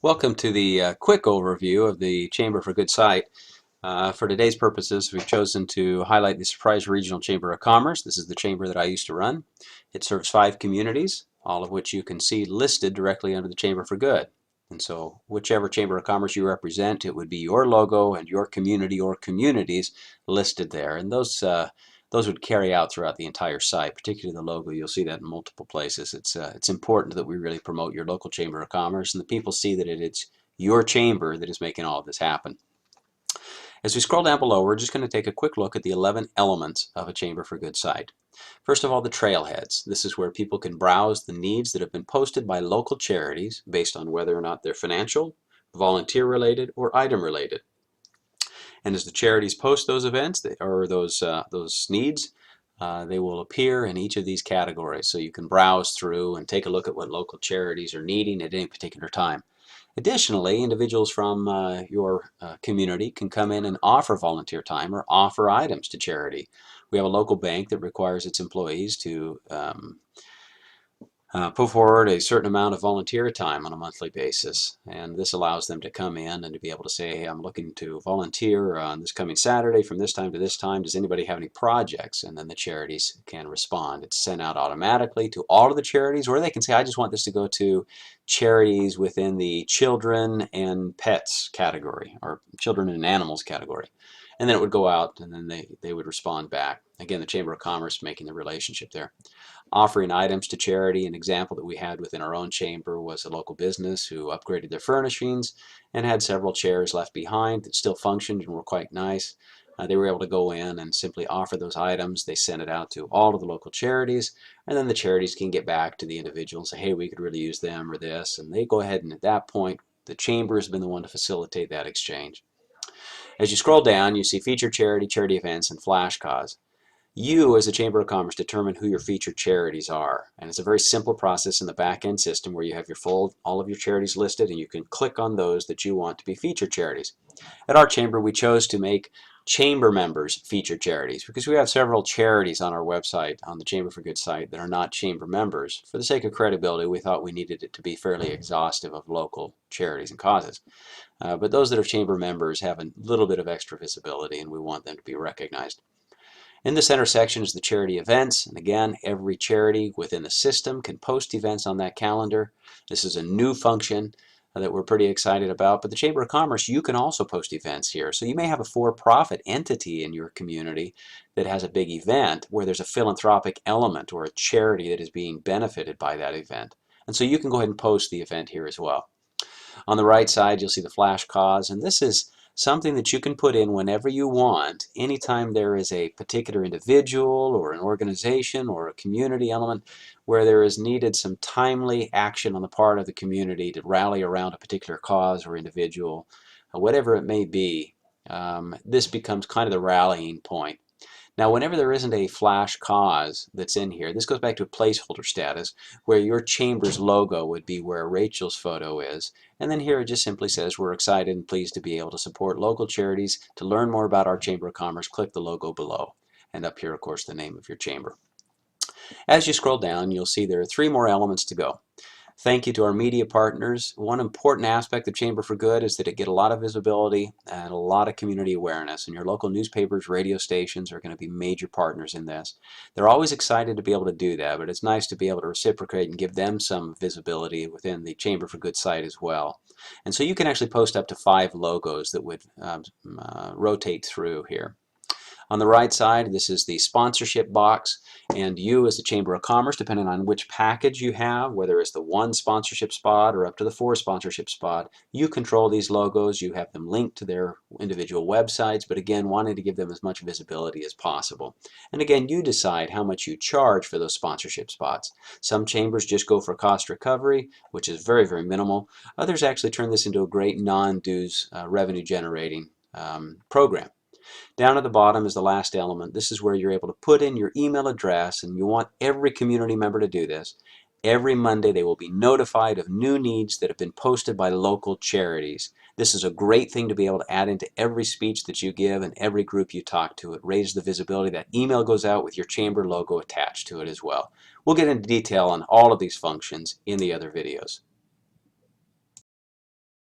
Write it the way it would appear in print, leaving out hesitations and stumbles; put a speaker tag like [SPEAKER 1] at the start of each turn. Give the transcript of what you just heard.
[SPEAKER 1] Welcome to the quick overview of the Chamber for Good site. For today's purposes, we've chosen to highlight the Surprise Regional Chamber of Commerce. This is the chamber that I used to run. It serves 5 communities, all of which you can see listed directly under the Chamber for Good. And so whichever Chamber of Commerce you represent, it would be your logo and your community or communities listed there. And those would carry out throughout the entire site, particularly the logo. You'll see that in multiple places. It's important that we really promote your local Chamber of Commerce and the people see that it's your chamber that is making all of this happen. As we scroll down below, we're just going to take a quick look at the 11 elements of a Chamber for Good site. First of all, the trailheads. This is where people can browse the needs that have been posted by local charities based on whether or not they're financial, volunteer related, or item related. And as the charities post those events or those needs, they will appear in each of these categories. So you can browse through and take a look at what local charities are needing at any particular time. Additionally, individuals from your community can come in and offer volunteer time or offer items to charity. We have a local bank that requires its employees to put forward a certain amount of volunteer time on a monthly basis, and this allows them to come in and to be able to say, hey, I'm looking to volunteer on this coming Saturday from this time to this time. Does anybody have any projects? And then the charities can respond. It's sent out automatically to all of the charities, or they can say, I just want this to go to charities within the children and pets category, or children and animals category. And then it would go out, and then they would respond back. Again, the Chamber of Commerce making the relationship there. Offering items to charity, an example that we had within our own chamber was a local business who upgraded their furnishings and had several chairs left behind that still functioned and were quite nice. They were able to go in and simply offer those items. They sent it out to all of the local charities, and then the charities can get back to the individual and say, hey, we could really use them or this, and they go ahead, and at that point the chamber has been the one to facilitate that exchange. As you scroll down, you see featured charity, charity events, and flash cause. You, as a Chamber of Commerce, determine who your featured charities are. And it's a very simple process in the back-end system where you have all of your charities listed, and you can click on those that you want to be featured charities. At our chamber, we chose to make chamber members featured charities because we have several charities on our website, on the Chamber for Good site, that are not chamber members. For the sake of credibility, we thought we needed it to be fairly exhaustive of local charities and causes. But those that are chamber members have a little bit of extra visibility, and we want them to be recognized. In the center section is the charity events, and again, every charity within the system can post events on that calendar. This is a new function that we're pretty excited about, but the Chamber of Commerce, you can also post events here. So you may have a for-profit entity in your community that has a big event where there's a philanthropic element or a charity that is being benefited by that event. And so you can go ahead and post the event here as well. On the right side, you'll see the flash cause, and this is something that you can put in whenever you want, anytime there is a particular individual or an organization or a community element where there is needed some timely action on the part of the community to rally around a particular cause or individual, whatever it may be. This becomes kind of the rallying point. Now, whenever there isn't a flash cause that's in here, this goes back to a placeholder status where your chamber's logo would be where Rachel's photo is. And then here it just simply says, we're excited and pleased to be able to support local charities. To learn more about our Chamber of Commerce, click the logo below. And up here, of course, the name of your chamber. As you scroll down, you'll see there are 3 more elements to go. Thank you to our media partners. One important aspect of Chamber for Good is that it get a lot of visibility and a lot of community awareness, and your local newspapers, radio stations are going to be major partners in this. They're always excited to be able to do that, but it's nice to be able to reciprocate and give them some visibility within the Chamber for Good site as well. And so you can actually post up to 5 logos that would rotate through here. On the right side, this is the sponsorship box, and you as the Chamber of Commerce, depending on which package you have, whether it's the 1 sponsorship spot or up to the 4 sponsorship spot, you control these logos. You have them linked to their individual websites, but again, wanting to give them as much visibility as possible. And again, you decide how much you charge for those sponsorship spots. Some chambers just go for cost recovery, which is very, very minimal. Others actually turn this into a great non-dues revenue generating program. Down at the bottom is the last element. This is where you're able to put in your email address, and you want every community member to do this. Every Monday they will be notified of new needs that have been posted by local charities. This is a great thing to be able to add into every speech that you give and every group you talk to. It raises the visibility. That email goes out with your chamber logo attached to it as well. We'll get into detail on all of these functions in the other videos.